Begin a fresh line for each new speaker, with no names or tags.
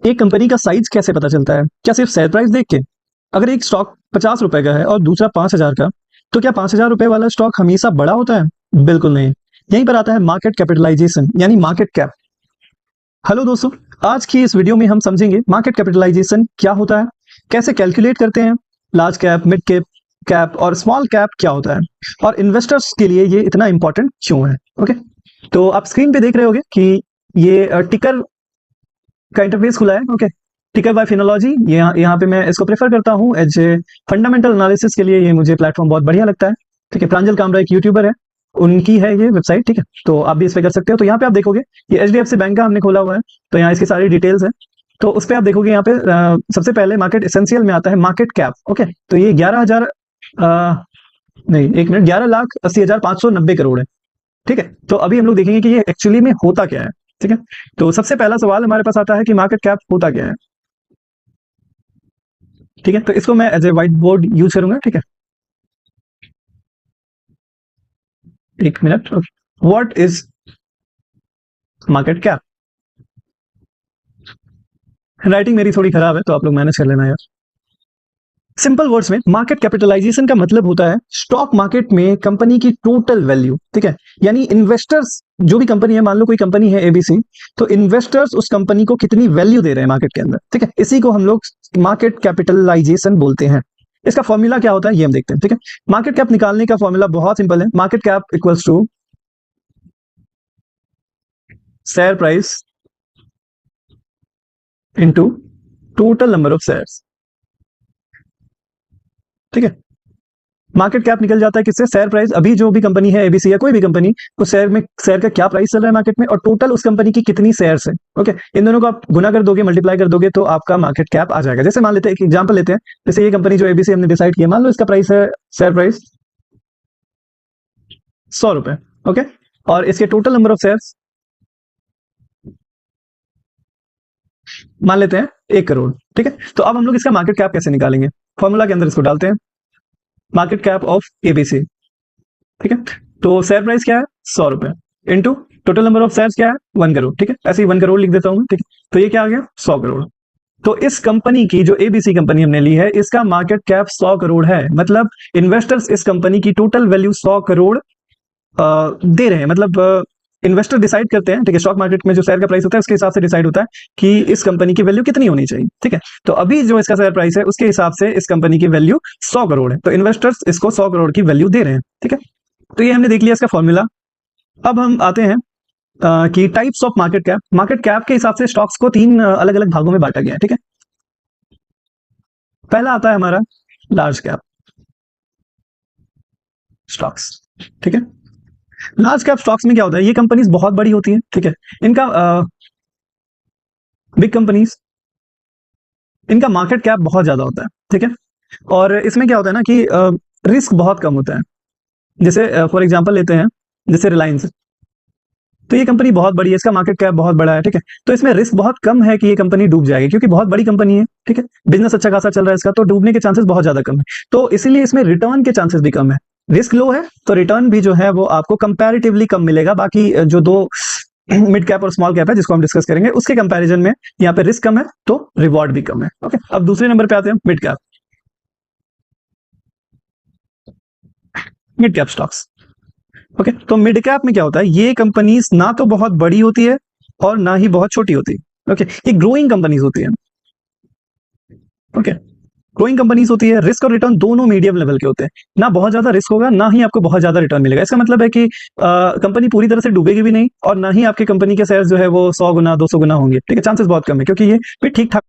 एक कंपनी का साइज कैसे पता चलता है? क्या सिर्फ शेयर प्राइस देख के? अगर एक स्टॉक 50 रुपए का है और दूसरा 5,000 का, तो क्या 5,000 रुपए वाला स्टॉक हमेशा बड़ा होता है? बिल्कुल नहीं। यहीं पर आता है मार्केट कैपिटलाइजेशन यानी मार्केट कैप। हेलो दोस्तों, आज की इस वीडियो में हम समझेंगे मार्केट कैपिटलाइजेशन क्या होता है, कैसे कैलकुलेट करते हैं, large cap, mid cap, cap और स्मॉल कैप क्या होता है, और इन्वेस्टर्स के लिए ये इतना इंपॉर्टेंट क्यों है। ओके, तो आप स्क्रीन पे देख रहे होगे कि ये टिकर का इंटरफेस खुला है। ओके, टिकर बाय फिनोलॉजी, यहाँ पे मैं इसको प्रेफर करता हूँ एज ए फंडामेंटल एनालिसिस के लिए। ये मुझे प्लेटफॉर्म बहुत बढ़िया लगता है। ठीक है, प्रांजल कामरा एक यूट्यूबर है, उनकी है ये वेबसाइट। ठीक है, तो आप भी इस पे कर सकते हो। तो यहाँ पे आप देखोगे ये HDFC बैंक का हमने खोला हुआ है, तो यहाँ इसकी सारी डिटेल्स है। तो उस पर आप देखोगे यहाँ पे सबसे पहले मार्केट एसेंशियल में आता है मार्केट कैप। ओके, तो ये 11,000 नहीं, एक मिनट, 11,80,590 करोड़ है। ठीक है, तो अभी हम लोग देखेंगे कि ये एक्चुअली में होता क्या है। ठीक है, तो सबसे पहला सवाल हमारे पास आता है कि मार्केट कैप होता क्या है। ठीक है, तो इसको मैं as a white board use करूंगा। ठीक है, एक मिनट। What is market cap? Writing मेरी थोड़ी खराब है, तो आप लोग मैनेज कर लेना यार। सिंपल वर्ड्स में मार्केट कैपिटलाइजेशन का मतलब होता है स्टॉक मार्केट में कंपनी की टोटल वैल्यू। ठीक है, यानी इन्वेस्टर्स, जो भी कंपनी है, मान लो कोई कंपनी है ABC, तो इन्वेस्टर्स उस कंपनी को कितनी वैल्यू दे रहे हैं मार्केट के अंदर। ठीक है, इसी को हम लोग मार्केट कैपिटलाइजेशन बोलते हैं। इसका फॉर्मूला क्या होता है ये हम देखते हैं। ठीक है, मार्केट कैप निकालने का फॉर्मूला बहुत सिंपल है। Market cap equals to share price into total number of shares. ठीक है, मार्केट कैप निकल जाता है किससे? Share price. अभी जो भी कंपनी है ABC या कोई भी कंपनी, उस शेयर का क्या प्राइस चल रहा है मार्केट में, और टोटल उस कंपनी की कितनी शेयर्स है। ओके, इन दोनों को आप गुना कर दोगे, मल्टीप्लाई कर दोगे, तो आपका मार्केट कैप आ जाएगा। जैसे मान लेते हैं, एक एग्जांपल लेते हैं, जैसे ये कंपनी जो ABC हमने डिसाइड किया, मान लो इसका प्राइस है, शेयर प्राइस 100 रुपए। ओके, और इसके टोटल नंबर ऑफ शेयर्स मान लेते हैं 1 करोड़। ठीक है, तो अब हम लोग इसका मार्केट कैप कैसे निकालेंगे? फॉर्मूला के अंदर इसको डालते हैं, मार्केट कैप ऑफ ABC। ठीक है, तो शेयर प्राइस क्या है? 100 रुपए into total number of shares क्या है? 1 करोड़। ठीक है, ऐसे ही 1 करोड़ लिख देता हूं मैं। ठीक है, तो ये क्या आ गया? 100 करोड़। तो इस कंपनी की, जो ABC कंपनी हमने ली है, इसका मार्केट कैप 100 करोड़ है। मतलब इन्वेस्टर्स इस कंपनी की टोटल वैल्यू 100 करोड़ दे रहे हैं। मतलब इन्वेस्टर डिसाइड करते हैं। ठीक है, स्टॉक मार्केट में जो शेयर का प्राइस होता है उसके हिसाब से डिसाइड होता है कि इस कंपनी की वैल्यू कितनी होनी चाहिए। ठीक है, तो अभी जो इसका शेयर प्राइस है उसके हिसाब से इस कंपनी की वैल्यू 100 करोड़ है, तो इन्वेस्टर्स इसको 100 करोड़ की वैल्यू दे रहे हैं। ठीक है, तो ये हमने देख लिया इसका फॉर्मूला। अब हम आते हैं कि types of market cap. Market cap के हिसाब से स्टॉक्स को 3 अलग अलग भागों में बांटा गया है। ठीक है, पहला आता है हमारा लार्ज कैप स्टॉक्स। ठीक है, लार्ज कैप स्टॉक्स में क्या होता है, ये कंपनीज बहुत बड़ी होती है। ठीक है, इनका बिग कंपनीज, इनका मार्केट कैप बहुत ज्यादा होता है। ठीक है, और इसमें क्या होता है ना कि रिस्क बहुत कम होता है। जैसे फॉर एग्जांपल लेते हैं, जैसे रिलायंस, तो ये कंपनी बहुत बड़ी है, इसका मार्केट कैप बहुत बड़ा है। ठीक है, तो इसमें रिस्क बहुत कम है कि ये कंपनी डूब जाएगी, क्योंकि बहुत बड़ी कंपनी है। ठीक है, बिजनेस अच्छा खासा चल रहा है इसका, तो डूबने के चांसेस बहुत ज्यादा कम है। तो इसीलिए इसमें रिटर्न के चांसेस भी कम है। रिस्क लो है तो रिटर्न भी जो है वो आपको कंपैरेटिवली कम मिलेगा। बाकी जो दो मिड कैप और स्मॉल कैप है जिसको हम डिस्कस करेंगे, उसके कंपैरिजन में यहाँ पे रिस्क कम है तो रिवॉर्ड भी कम है। ओके, अब दूसरे नंबर पे आते हैं mid cap. Mid cap stocks. Okay, तो मिड कैप में क्या होता है, ये कंपनीज ना तो बहुत बड़ी होती है और ना ही बहुत छोटी होती है। ओके, ये ग्रोइंग कंपनीज होती है। ओके, ग्रोइंग कंपनीज होती है, रिस्क और रिटर्न दोनों मीडियम लेवल के होते हैं। ना बहुत ज्यादा रिस्क होगा, ना ही आपको बहुत ज्यादा रिटर्न मिलेगा। इसका मतलब है कि कंपनी पूरी तरह से डूबेगी भी नहीं, और ना ही आपकी कंपनी के शेयर जो है वो 100 गुना 200 गुना होंगे। ठीक है, चांसेस बहुत कम है, क्योंकि ये भी ठीक ठाक